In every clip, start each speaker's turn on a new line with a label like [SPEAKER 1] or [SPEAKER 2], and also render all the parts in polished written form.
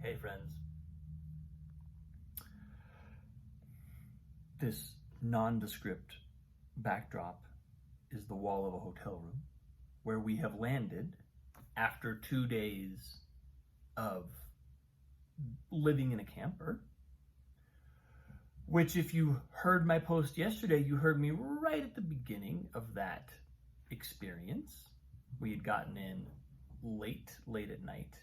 [SPEAKER 1] Hey friends, this nondescript backdrop is the wall of a hotel room where we have landed after 2 days of living in a camper, which if you heard my post yesterday, you heard me right at the beginning of that experience. We had gotten in late at night.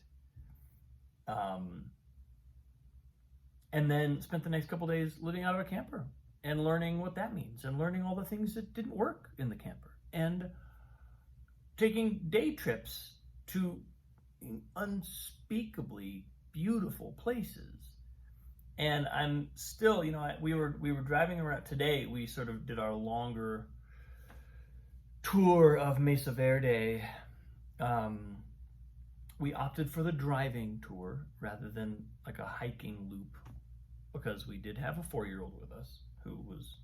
[SPEAKER 1] And then spent the next couple days living out of a camper and learning what that means and learning all the things that didn't work in the camper and taking day trips to unspeakably beautiful places. And I'm still, we were driving around today. We sort of did our longer tour of Mesa Verde. We opted for the driving tour rather than like a hiking loop because we did have a 4-year-old with us who was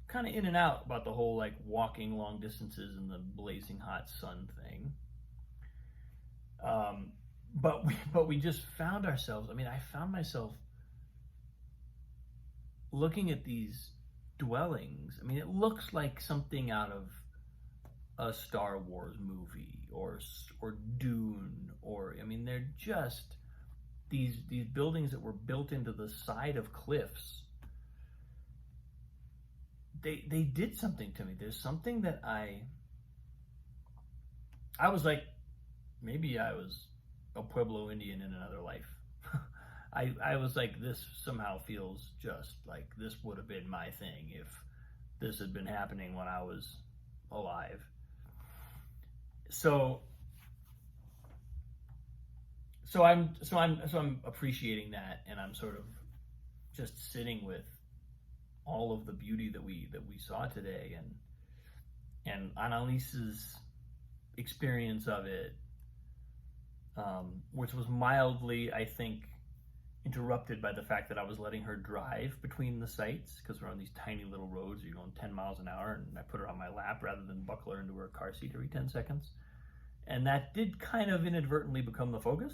[SPEAKER 1] kind of in and out about the whole like walking long distances in the blazing hot sun thing. But we just found ourselves, I found myself looking at these dwellings. It looks like something out of a Star Wars movie or Dune, or they're just these buildings that were built into the side of cliffs. They did something to me. There's something that I was like, maybe I was a Pueblo Indian in another life. I was like, this somehow feels just like this would have been my thing if this had been happening when I was alive. So I'm appreciating that, and I'm sort of just sitting with all of the beauty that we saw today, and Annalise's experience of it, which was mildly, I think, interrupted by the fact that I was letting her drive between the sites because we're on these tiny little roads. You're going 10 miles an hour, and I put her on my lap rather than buckle her into her car seat every 10 seconds. And that did kind of inadvertently become the focus.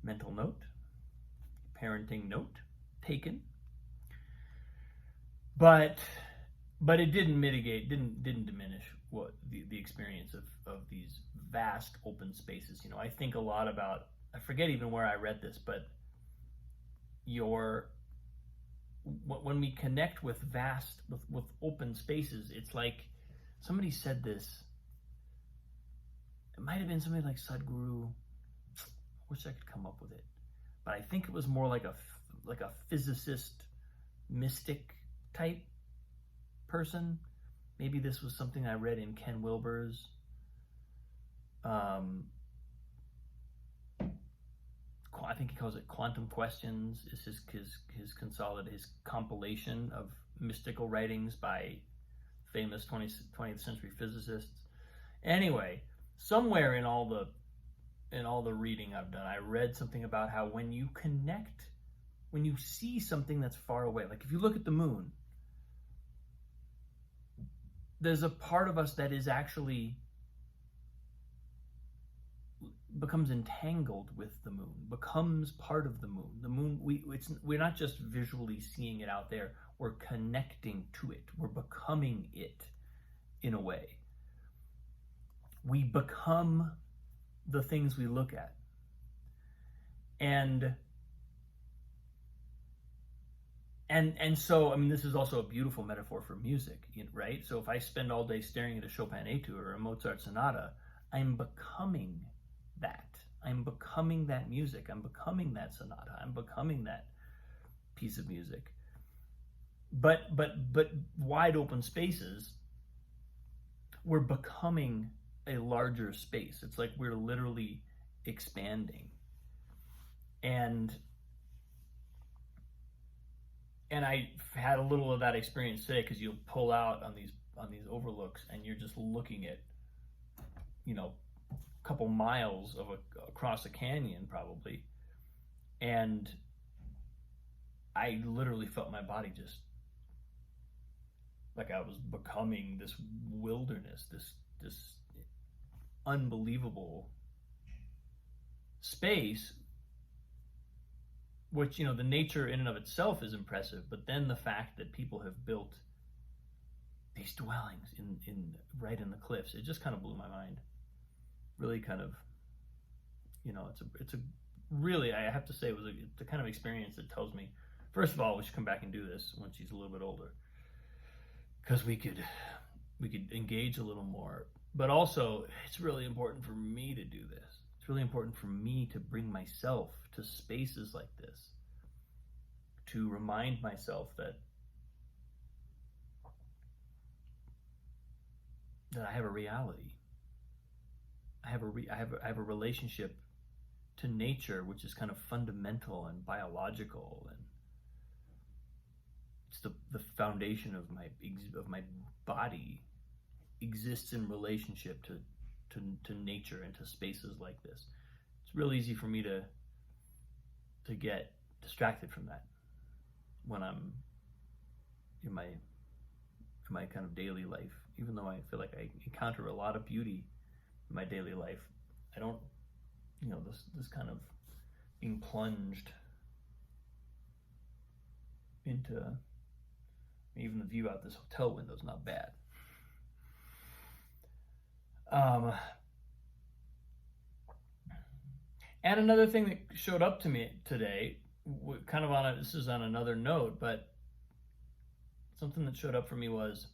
[SPEAKER 1] Mental note, parenting note taken. But it didn't mitigate, didn't diminish what the experience of these vast open spaces. I think a lot about, I forget even where I read this, but when we connect with with open spaces, it's like somebody said this. It might have been somebody like Sadhguru. I wish I could come up with it, but I think it was more like a physicist, mystic type person. Maybe this was something I read in Ken Wilber's I think he calls it Quantum Questions. Is his compilation of mystical writings by famous 20th century physicists. Anyway, somewhere in all the reading I've done, I read something about how when you see something that's far away, like if you look at the moon, there's a part of us that is actually becomes entangled with the moon, becomes part of the moon. The moon, we're not just visually seeing it out there, we're connecting to it. We're becoming it in a way. We become the things we look at. And so, this is also a beautiful metaphor for music, right? So if I spend all day staring at a Chopin etude or a Mozart sonata, I'm becoming that. I'm becoming that music. I'm becoming that sonata. I'm becoming that piece of music. But wide open spaces, we're becoming a larger space. It's like we're literally expanding. And I had a little of that experience today because you'll pull out on these overlooks and you're just looking at, a couple miles across a canyon probably, and I literally felt my body just like I was becoming this wilderness, this unbelievable space, which, the nature in and of itself is impressive, but then the fact that people have built these dwellings in right in the cliffs, it just kind of blew my mind. Really kind of, it's a really, I have to say, it's a kind of experience that tells me, first of all, we should come back and do this when she's a little bit older, because we could engage a little more. But also, it's really important for me to do this. It's really important for me to bring myself to spaces like this, to remind myself that I have a reality. I have a relationship to nature, which is kind of fundamental and biological, and it's the foundation of my body exists in relationship to nature and to spaces like this. It's real easy for me to get distracted from that when I'm in my kind of daily life. Even though I feel like I encounter a lot of beauty in my daily life, I don't, this kind of being plunged into, even the view out this hotel window is not bad. And another thing that showed up to me today, kind of this is on another note, but something that showed up for me was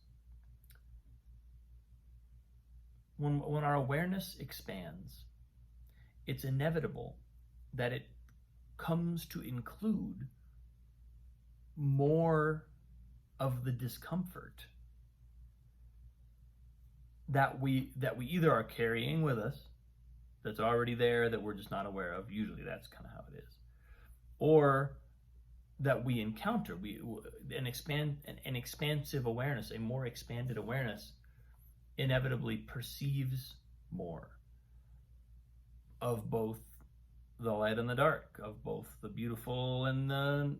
[SPEAKER 1] when our awareness expands, it's inevitable that it comes to include more of the discomfort that we either are carrying with us, that's already there, that we're just not aware of. Usually that's kind of how it is. Or that we encounter, an expansive awareness, a more expanded awareness inevitably perceives more of both the light and the dark, of both the beautiful and the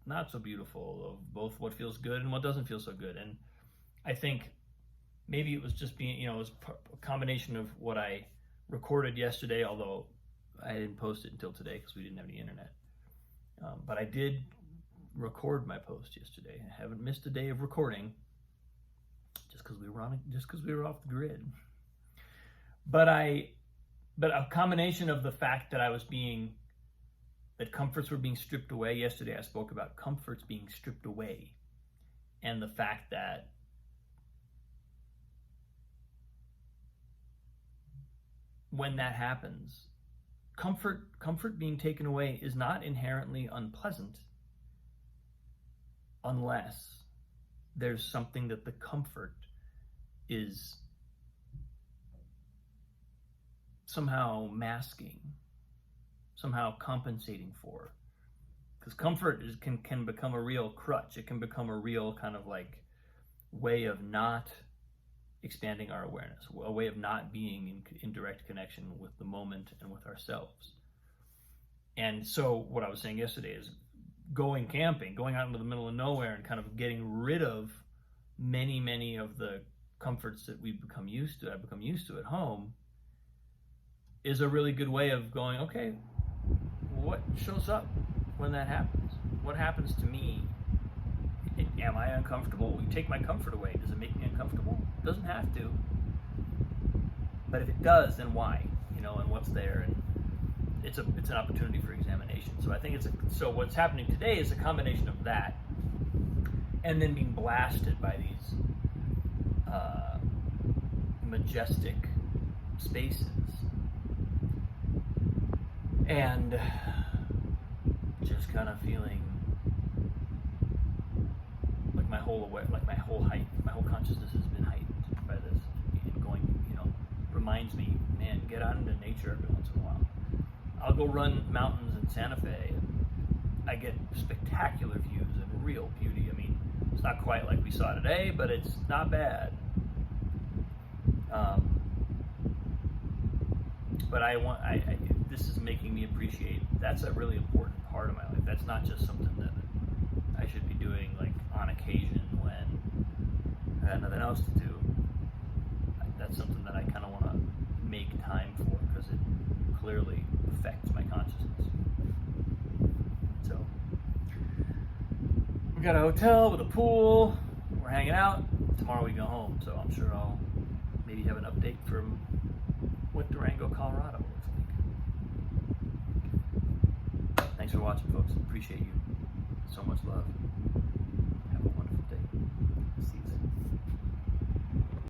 [SPEAKER 1] not so beautiful, of both what feels good and what doesn't feel so good. And I think maybe it was just being, it was a combination of what I recorded yesterday, although I didn't post it until today because we didn't have any internet. But I did record my post yesterday. I haven't missed a day of recording just because we were off the grid. But a combination of the fact that that comforts were being stripped away. Yesterday I spoke about comforts being stripped away, and the fact that when that happens, comfort being taken away is not inherently unpleasant unless there's something that the comfort is somehow masking, somehow compensating for. Because comfort can become a real crutch. It can become a real kind of like way of not expanding our awareness, a way of not being in direct connection with the moment and with ourselves. And so what I was saying yesterday is going camping, going out into the middle of nowhere and kind of getting rid of many of the comforts that I've become used to at home is a really good way of going, okay, what shows up when that happens? What happens to me? Am I uncomfortable? You take my comfort away. Does it make me uncomfortable? It doesn't have to. But if it does, then why? And what's there? And it's an opportunity for examination. So I think so what's happening today is a combination of that and then being blasted by these majestic spaces. And just kind of feeling like my whole consciousness has been heightened by this. And going, reminds me, man, get out into nature every once in a while. I'll go run mountains in Santa Fe, and I get spectacular views and real beauty. I mean, it's not quite like we saw today, but it's not bad. But this is making me appreciate that's a really important part of my life. That's not just something that I should be doing like on occasion when I have nothing else to do. That's something that I kind of want to make time for because it clearly affects my consciousness. So we got a hotel with a pool. We're hanging out. Tomorrow we go home, so I'm sure I'll maybe have an update from what Durango, Colorado looks like. Thanks for watching, folks. Appreciate you. So much love. Have a wonderful day. See you soon.